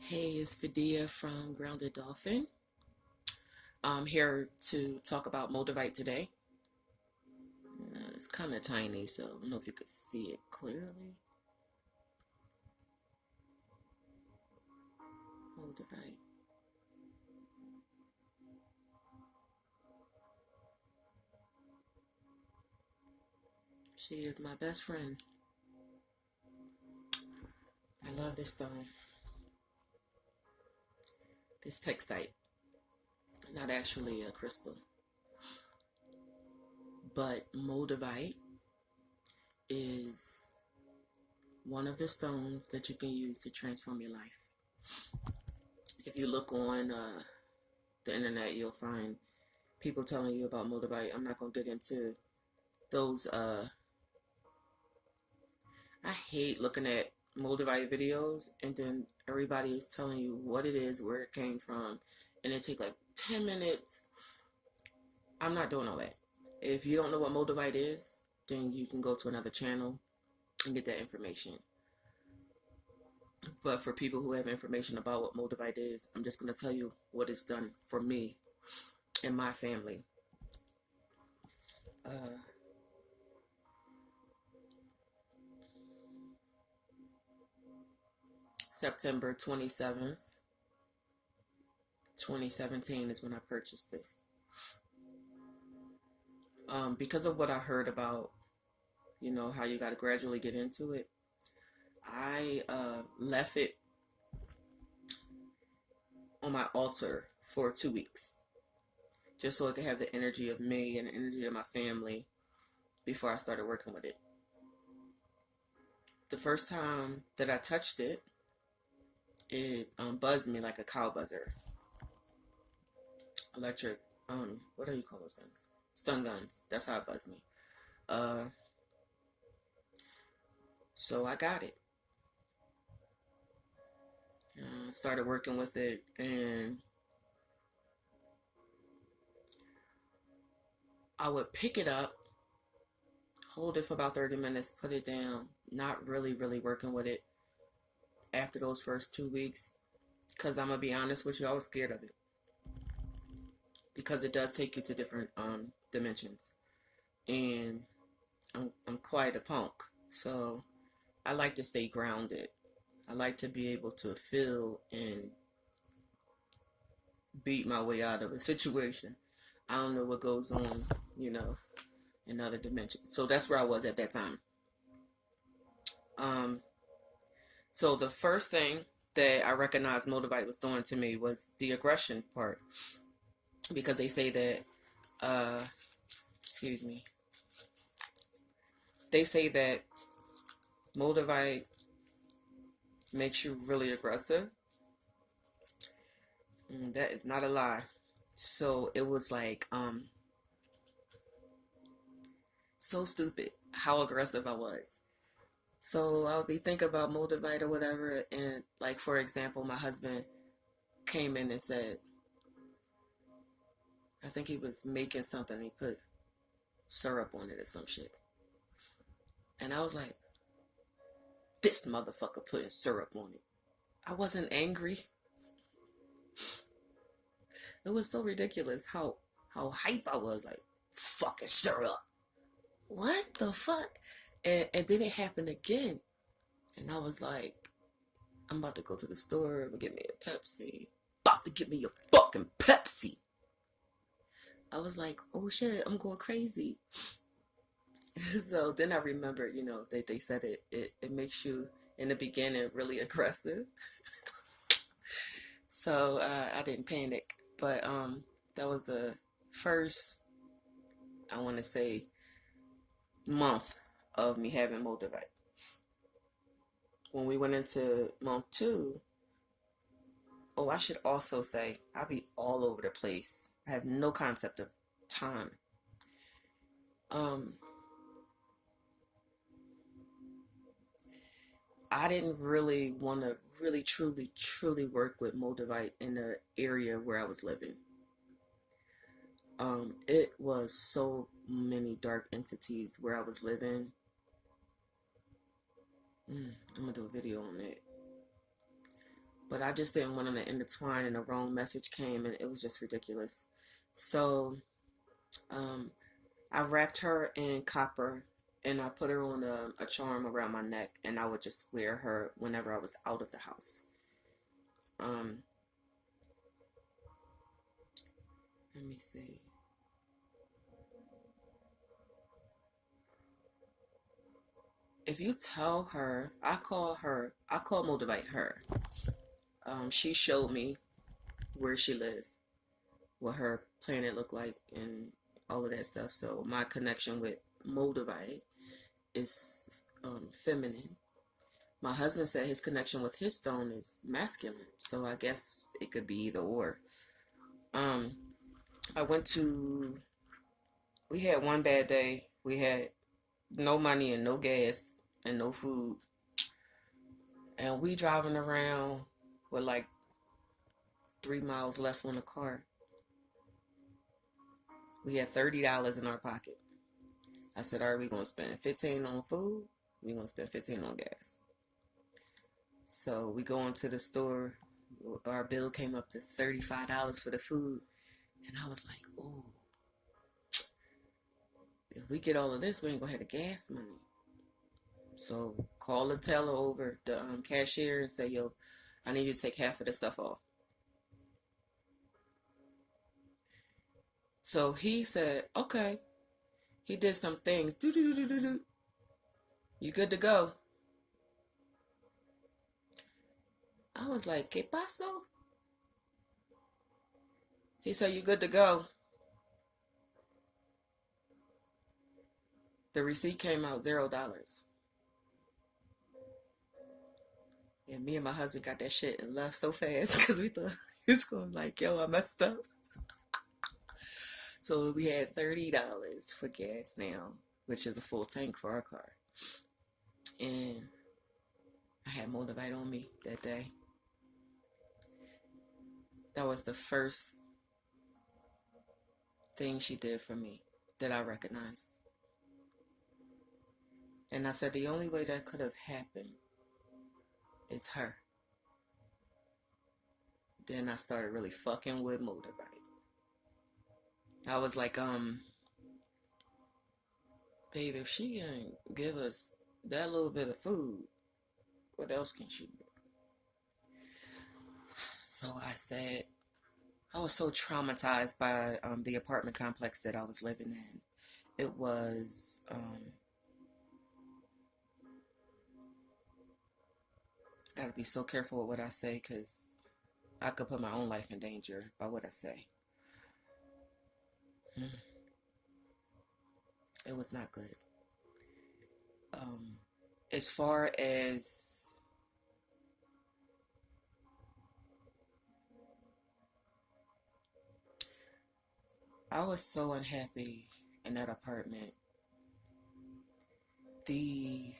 Hey, it's Fadia from GroundedDolphin. I'm here to talk about Moldavite today. It's kind of tiny, so I don't know if you could see it clearly. Moldavite. She is my best friend. I love this stone. This textite. Not actually a crystal, but Moldavite is one of the stones that you can use to transform your life. If you look on the internet, you'll find people telling you about Moldavite. I'm not going to get into those. I hate looking at Moldavite videos and then everybody is telling you what it is, where it came from, and it takes like 10 minutes. I'm not doing all that. If you don't know what Moldavite is, then you can go to another channel and get that information. But for people who have information about what Moldavite is, I'm just going to tell you what it's done for me and my family. September 27th, 2017 is when I purchased this. Because of what I heard about, how you got to gradually get into it, I left it on my altar for 2 weeks, just so it could have the energy of me and the energy of my family before I started working with it. The first time that I touched it, it buzzed me like a cow buzzer. Electric, what do you call those things? Stun guns. That's how it buzzed me. So I got it. Started working with it, and I would pick it up, hold it for about 30 minutes, put it down, not really working with it after those first 2 weeks, because I'm going to be honest with you, I was scared of it, because it does take you to different dimensions, and I'm quite a punk, so I like to stay grounded. I like to be able to feel and beat my way out of a situation. I don't know what goes on, in other dimensions. So that's where I was at that time. So the first thing that I recognized Moldavite was doing to me was the aggression part. Because they say that, excuse me, they say that Moldavite makes you really aggressive. That is not a lie. So it was like, so stupid how aggressive I was. So I'll be thinking about Moldavite or whatever, and like, for example, my husband came in and said, I think he was making something, he put syrup on it or some shit. And I was like, this motherfucker putting syrup on it. I wasn't angry. It was so ridiculous how hype I was, like, fucking syrup. What the fuck? And then it happened again. And I was like, I'm about to go to the store and get me a Pepsi. About to get me a fucking Pepsi. I was like, oh shit, I'm going crazy. So then I remembered, they said it makes you, in the beginning, really aggressive. So I didn't panic. But that was the first, I want to say, month of me having Moldavite. When we went into month 2, oh, I should also say, I be all over the place. I have no concept of time. I didn't really want to really truly work with Moldavite in the area where I was living. It was so many dark entities where I was living. I'm gonna do a video on it. but I just didn't want them to intertwine, and the wrong message came, and it was just ridiculous. So um, I wrapped her in copper, and I put her on a charm around my neck, and I would just wear her whenever I was out of the house. Um, Let me see. If you tell her, I call Moldavite her. She showed me where she lived, what her planet looked like, and all of that stuff. So my connection with Moldavite is feminine. My husband said his connection with his stone is masculine. So I guess it could be either or. Um, I went to, we had one bad day. We had no money and no gas and no food. And we driving around with like 3 miles left on the car. We had $30 in our pocket. I said, all right, we're going to spend 15 on food. We're going to spend 15 on gas. So we go into the store. Our bill came up to $35 for the food. And I was like, oh, if we get all of this, we ain't going to have the gas money. So call the teller over, the cashier, and say, yo, I need you to take half of the stuff off. So he said, okay. He did some things. Do. You good to go? I was like, ¿Qué pasó? He said, you good to go. The receipt came out $0. And me and my husband got that shit and left so fast because we thought he was going like, yo, I messed up. So we had $30 for gas now, which is a full tank for our car. And I had Moldavite on me that day. That was the first thing she did for me that I recognized. And I said the only way that could have happened is her. Then I started really fucking with Moldavite. I was like, babe, if she can give us that little bit of food, what else can she do? So I said, I was so traumatized by the apartment complex that I was living in. It was, gotta be so careful with what I say because I could put my own life in danger by what I say. It was not good. As far as I was so unhappy in that apartment. The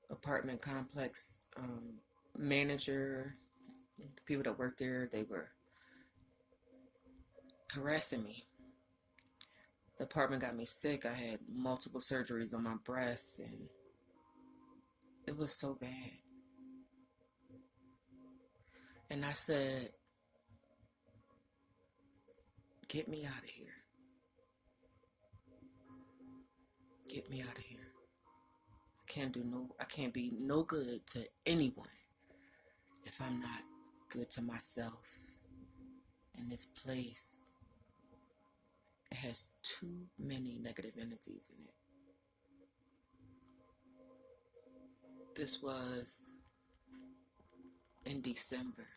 apartment complex manager, the people that worked there, they were harassing me. The apartment got me sick. I had multiple surgeries on my breasts, and it was so bad. And I said, get me out of here. Get me out of here. I can't be no good to anyone if I'm not good to myself. And this place, it has too many negative entities in it. This was in December.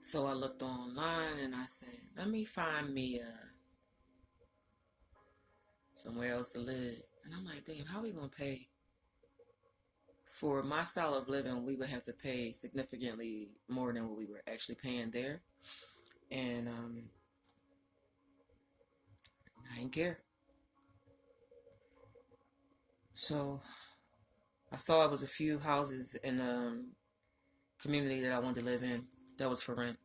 So I looked online and I said, let me find me somewhere else to live. And I'm like, damn, how are we going to pay? For my style of living, we would have to pay significantly more than what we were actually paying there. And I didn't care. So I saw it was a few houses in the community that I wanted to live in that was for rent.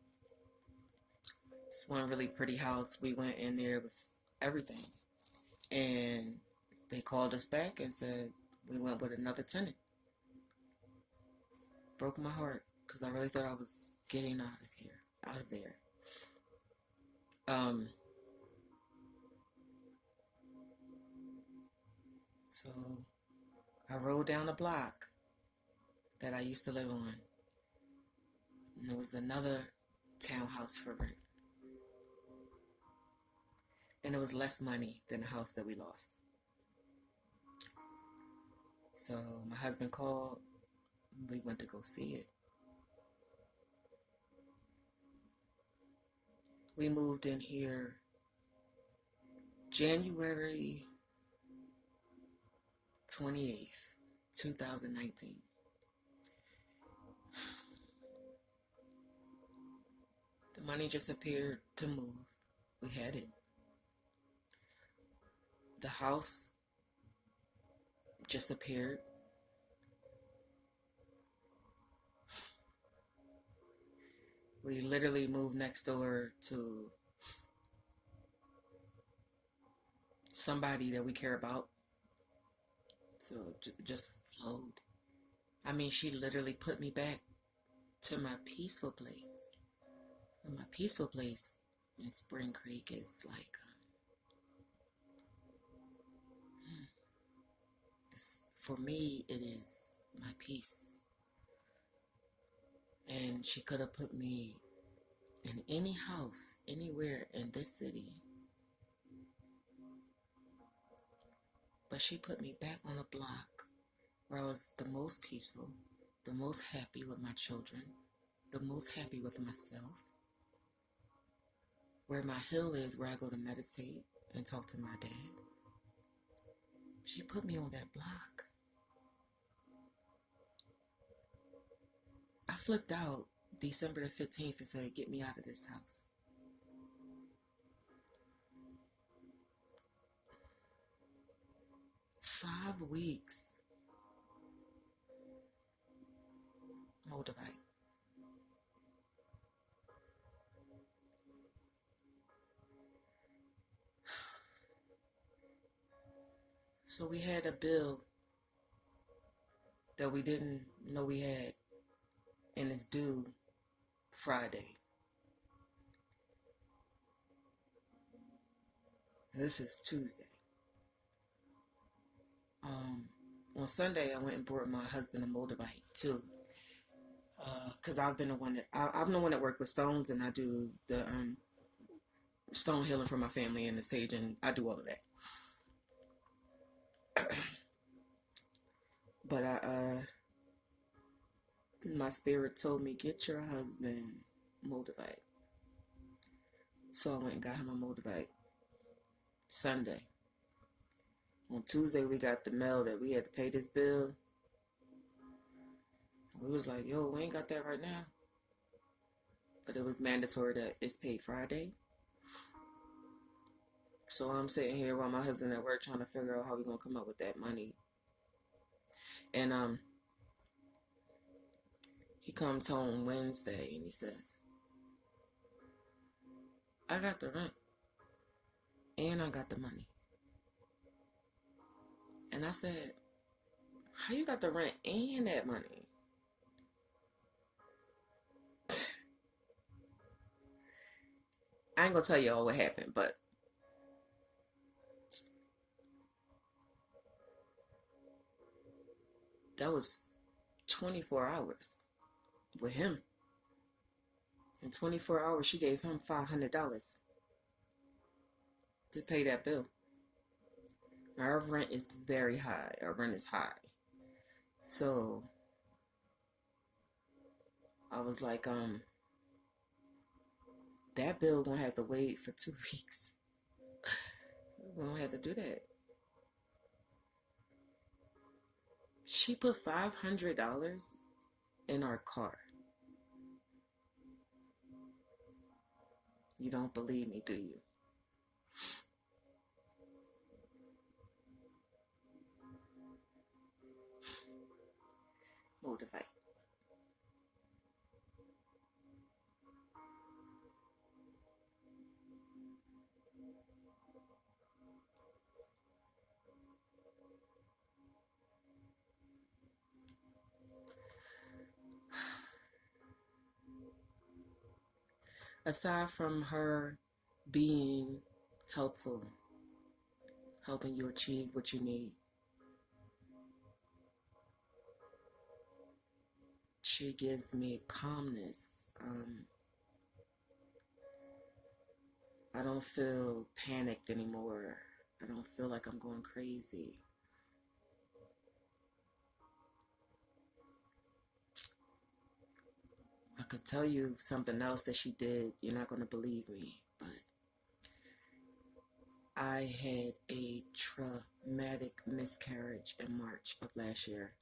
This one really pretty house, we went in there, it was everything. And they called us back and said, we went with another tenant. Broke my heart because I really thought I was getting out of there. So I rode down a block that I used to live on, and there was another townhouse for rent. And it was less money than the house that we lost. So my husband called. We went to go see it. We moved in here January 28th, 2019. The money just appeared to move. We had it. The house just appeared. We literally moved next door to somebody that we care about. So just flowed. I mean, she literally put me back to my peaceful place. And my peaceful place in Spring Creek is like, for me, it is my peace. And she could have put me in any house, anywhere in this city. But she put me back on a block where I was the most peaceful, the most happy with my children, the most happy with myself. Where my hill is, where I go to meditate and talk to my dad. She put me on that block. I flipped out December the 15th and said, get me out of this house. "5 weeks. Moldavite. So we had a bill that we didn't know we had, and it's due Friday. This is Tuesday. On Sunday, I went and brought my husband a Moldavite too, because I'm the one that worked with stones, and I do the stone healing for my family and the sage, and I do all of that. But my spirit told me, get your husband Moldavite. So I went and got him a Moldavite Sunday. On Tuesday, we got the mail that we had to pay this bill. We was like, yo, we ain't got that right now. But it was mandatory that it's paid Friday. So I'm sitting here while my husband at work trying to figure out how we're going to come up with that money. And he comes home Wednesday and he says, I got the rent and I got the money. And I said, how you got the rent and that money? I ain't gonna tell you all what happened, but that was 24 hours with him. In 24 hours, she gave him $500 to pay that bill. Our rent is very high. Our rent is high. So I was like, that bill gonna have to wait for 2 weeks. We don't have to do that. She put $500 in our car. You don't believe me, do you? Moldavite. Aside from her being helpful, helping you achieve what you need, she gives me calmness. I don't feel panicked anymore. I don't feel like I'm going crazy. I could tell you something else that she did. You're not going to believe me, but I had a traumatic miscarriage in March of last year,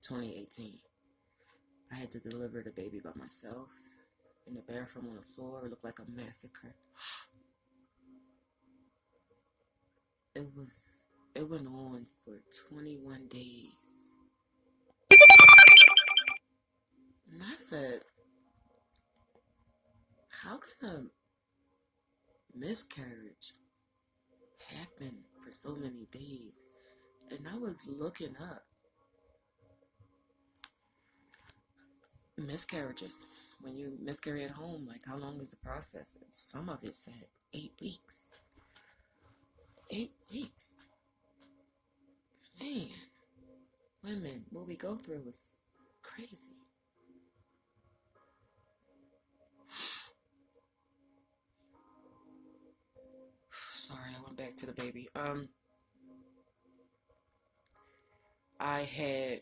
2018. I had to deliver the baby by myself in the bathroom on the floor. It looked like a massacre. It went on for 21 days. And I said, how can a miscarriage happen for so many days? And I was looking up miscarriages. When you miscarry at home, like how long is the process? And some of it said 8 weeks. 8 weeks. Man, women, what we go through is crazy. Sorry, I went back to the baby. I had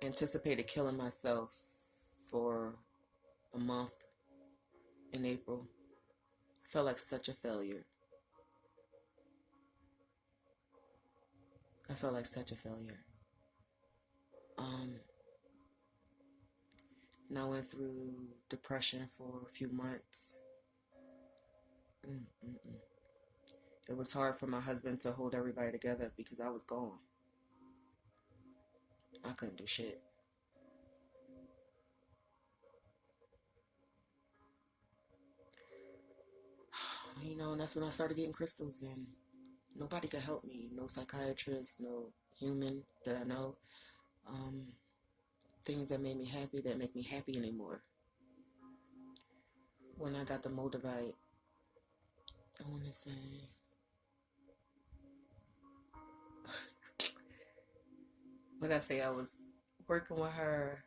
anticipated killing myself for a month in April. I felt like such a failure. I felt like such a failure. And I went through depression for a few months. It was hard for my husband to hold everybody together because I was gone. I couldn't do shit. You know, and that's when I started getting crystals, and nobody could help me. No psychiatrist, no human that I know. Things that made me happy that make me happy anymore. When I got the Moldavite, I want to say what I say, I was working with her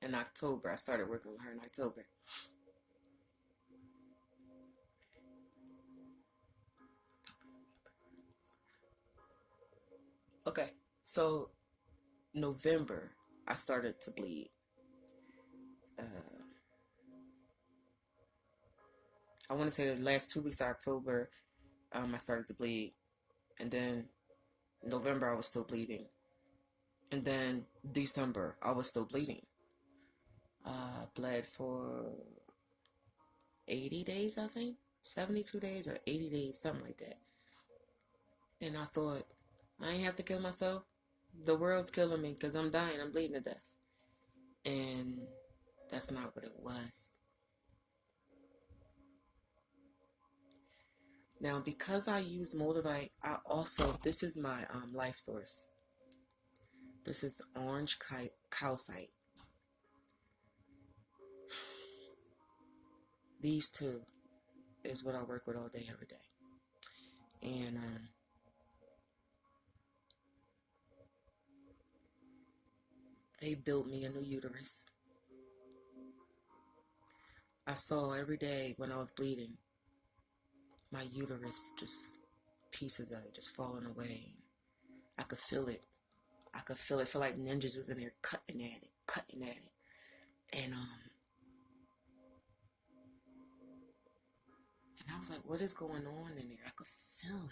in October. I started working with her in October. Okay, so November, I started to bleed. I want to say the last 2 weeks of October, I started to bleed. And then November, I was still bleeding. And then December, I was still bleeding. Bled for 80 days, I think. 72 days or 80 days, something like that. And I thought, I ain't have to kill myself. The world's killing me because I'm dying. I'm bleeding to death. And that's not what it was. Now, because I use Moldavite, this is my life source. This is orange calcite. These two is what I work with all day, every day. And they built me a new uterus. I saw every day when I was bleeding, my uterus, just pieces of it just falling away. I could feel it. I could feel it. Feel like ninjas was in there cutting at it. And I was like, what is going on in there? I could feel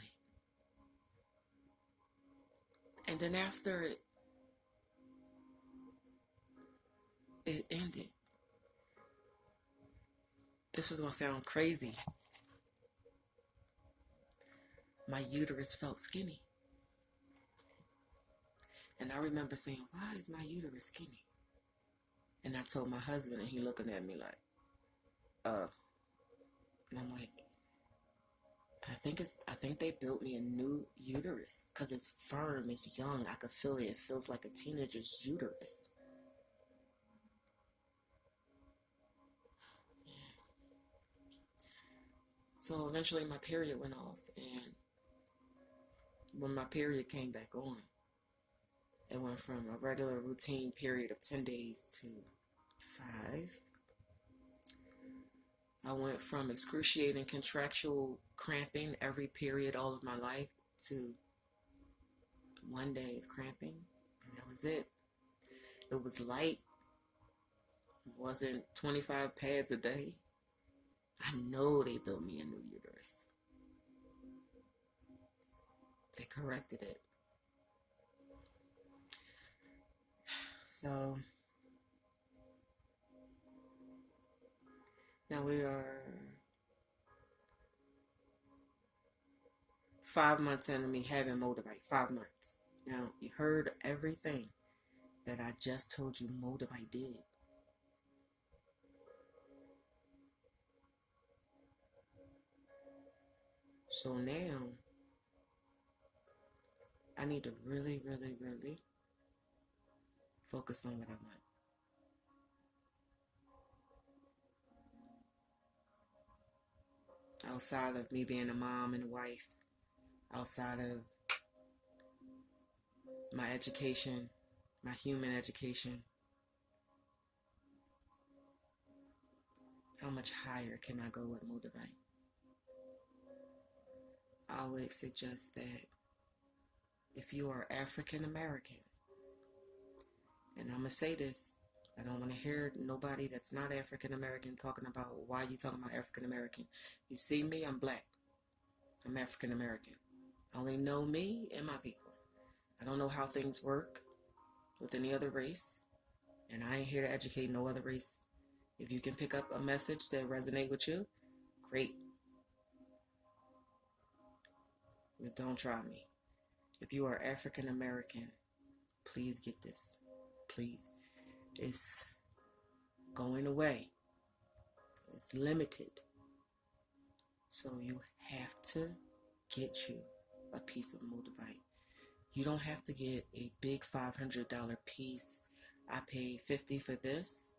it. And then after it ended, this is gonna sound crazy. My uterus felt skinny. And I remember saying, why is my uterus skinny? And I told my husband, and he looking at me like, and I'm like, I think they built me a new uterus because it's firm, it's young. I could feel it. It feels like a teenager's uterus. So eventually my period went off, and when my period came back on, it went from a regular routine period of 10 days to 5. I went from excruciating contractual cramping every period all of my life to 1 day of cramping, and that was it. It was light. It wasn't 25 pads a day. I know they built me a new uterus. They corrected it. So now we are 5 months into me having Moldavite. 5 months. Now, you heard everything that I just told you Moldavite did. So now, I need to really, really, really focus on what I want. Outside of me being a mom and a wife, outside of my education, my human education, how much higher can I go with Moldavite? I would suggest that if you are African American, and I'm going to say this, I don't want to hear nobody that's not African American talking about why you talking about African American. You see me, I'm black. I'm African American. I only know me and my people. I don't know how things work with any other race, and I ain't here to educate no other race. If you can pick up a message that resonate with you, great. But don't try me. If you are African American, please get this. Please. It's going away. It's limited. So you have to get you a piece of Moldavite. You don't have to get a big $500 piece. I paid $50 for this.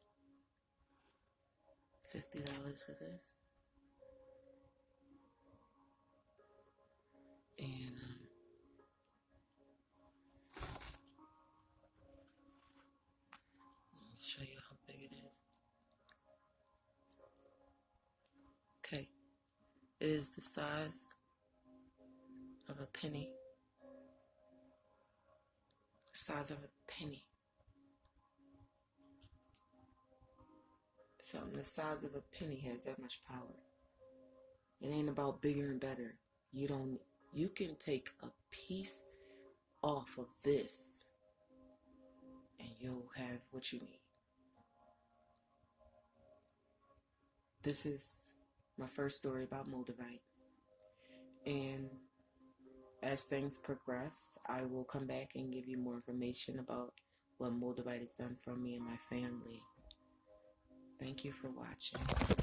$50 for this. And let me show you how big it is. Okay. It is the size of a penny. The size of a penny. Something the size of a penny has that much power. It ain't about bigger and better. You can take a piece off of this and you'll have what you need. This is my first story about Moldavite. And as things progress, I will come back and give you more information about what Moldavite has done for me and my family. Thank you for watching.